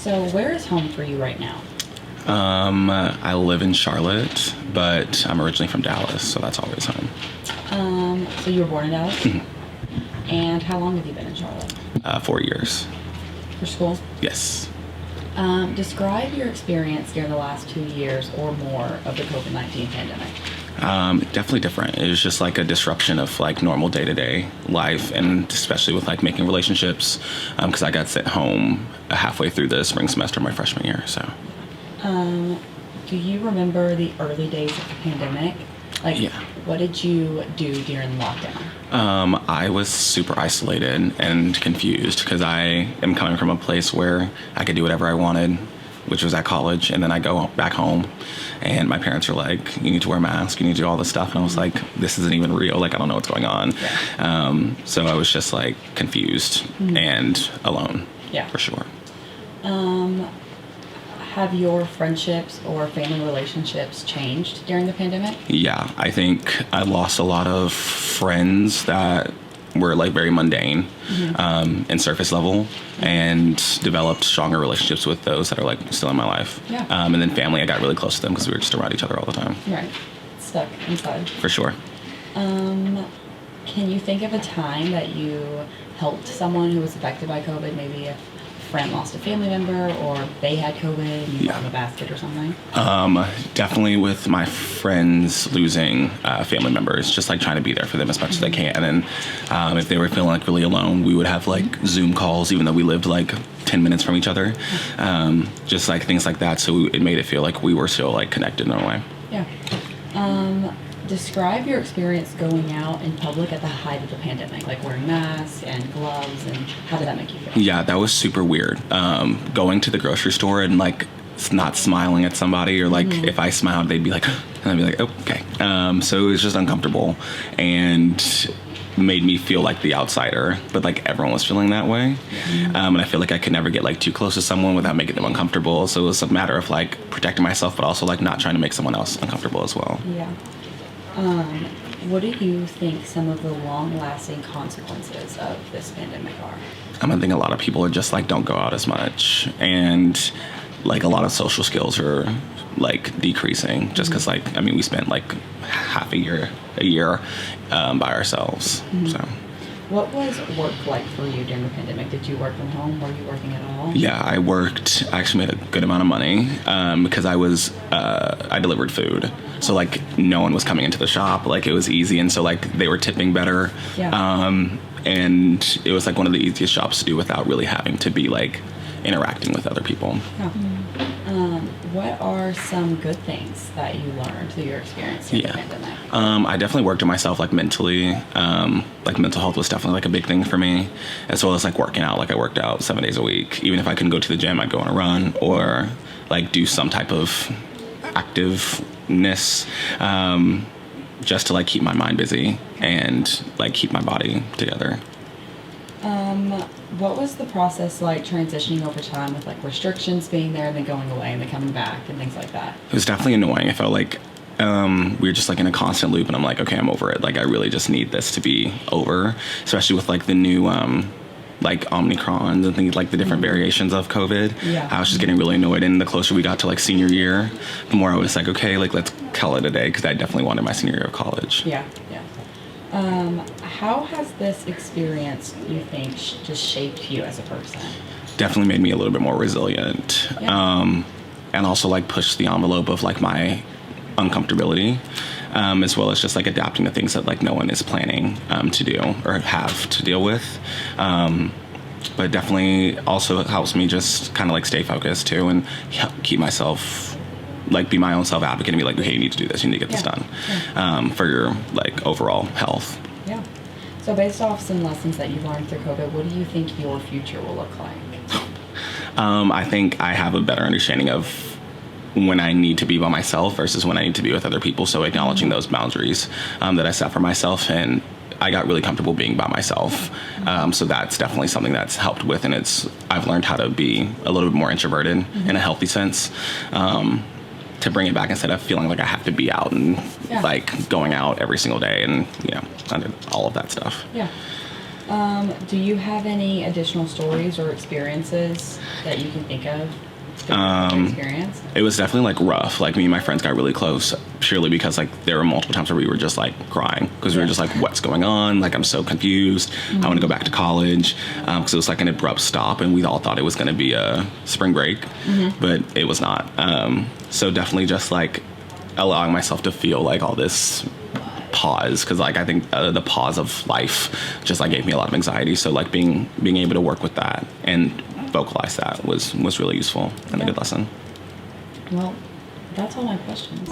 So where is home for you right now? I live in Charlotte, but I'm originally from Dallas, so that's always home. So you were born in Dallas? Mm-hmm. And how long have you been in Charlotte? 4 years. For school? Yes. Describe your experience during the last 2 years or more of the COVID-19 pandemic. Definitely different. It was just like a disruption of like normal day-to-day life, and especially with like making relationships, because I got sent home halfway through the spring semester of my freshman year. So, Do you remember the early days of the pandemic? Like, yeah. What did you do during lockdown? I was super isolated and confused because I am coming from a place where I could do whatever I wanted, which was at college, and then I go back home and my parents are like, you need to wear a mask, you need to do all this stuff, and I was like, this isn't even real, like I don't know what's going on. Yeah. So I was just like confused and alone. Yeah. For sure. Have your friendships or family relationships changed during the pandemic? Yeah, I think I lost a lot of friends that were like very mundane and surface level, and developed stronger relationships with those that are like still in my life. Yeah. And then family, I got really close to them because we were just around each other all the time. Right. Stuck inside. For sure. Can you think of a time that you helped someone who was affected by COVID? Maybe a friend lost a family member, or they had COVID and you brought them a basket or something? Definitely with my friends losing family members, just like trying to be there for them as much as I can. And if they were feeling like really alone, we would have like Zoom calls, even though we lived like 10 minutes from each other. Just like things like that. So it made it feel like we were still like connected in a way. Yeah. Describe your experience going out in public at the height of the pandemic, like wearing masks and gloves, and how did that make you feel? Yeah, that was super weird. Going to the grocery store and like not smiling at somebody, or like if I smiled, they'd be like, and I'd be like, oh, okay. So it was just uncomfortable and made me feel like the outsider, but like everyone was feeling that way. And I feel like I could never get like too close to someone without making them uncomfortable. So it was a matter of like protecting myself, but also like not trying to make someone else uncomfortable as well. Yeah. What do you think some of the long-lasting consequences of this pandemic are? I think a lot of people are just like don't go out as much, and like a lot of social skills are like decreasing just because like we spent like half a year by ourselves. So what was work like for you during the pandemic? Did you work from home? Were you working at all? Yeah, I worked. I actually made a good amount of money because I delivered food. So like no one was coming into the shop. Like it was easy, and so like they were tipping better. Yeah. And it was like one of the easiest jobs to do without really having to be like interacting with other people. Yeah. What are some good things that you learned through your experience during the pandemic? I definitely worked on myself like mentally. Like mental health was definitely like a big thing for me, as well as like working out. Like I worked out 7 days a week. Even if I couldn't go to the gym, I'd go on a run or like do some type of activeness just to like keep my mind busy and like keep my body together. What was the process like transitioning over time with like restrictions being there and then going away and then coming back and things like that? It was definitely annoying. I felt like we were just like in a constant loop, and I'm like, okay, I'm over it. Like I really just need this to be over, especially with like the new like Omicron and things, like the different variations of COVID. Yeah. I was just getting really annoyed, and the closer we got to like senior year, the more I was like, okay, like let's call it a day, because I definitely wanted my senior year of college. Yeah. How has this experience, you think, just shaped you as a person? Definitely made me a little bit more resilient. Yeah. And also like pushed the envelope of like my uncomfortability, as well as just like adapting to things that like no one is planning to do or have to deal with. But definitely also helps me just kind of like stay focused too, and keep myself, like be my own self advocate and be like, okay, you need to do this, you need to get this done for your like overall health. Yeah. So based off some lessons that you've learned through COVID, what do you think your future will look like? I think I have a better understanding of when I need to be by myself versus when I need to be with other people. So acknowledging those boundaries that I set for myself, and I got really comfortable being by myself. So that's definitely something that's helped with, and I've learned how to be a little bit more introverted in a healthy sense, to bring it back instead of feeling like I have to be out and like going out every single day and, all of that stuff. Yeah. Do you have any additional stories or experiences that you can think of? Experience? It was definitely like rough. Like me and my friends got really close purely because like there were multiple times where we were just like crying because we were just like, what's going on? Like, I'm so confused. I want to go back to college because it was like an abrupt stop and we all thought it was going to be a spring break, but it was not. So definitely just like allowing myself to feel like all this pause, because like I think the pause of life just like gave me a lot of anxiety. So like being able to work with that and vocalize that was really useful and a good lesson. Well, that's all my questions.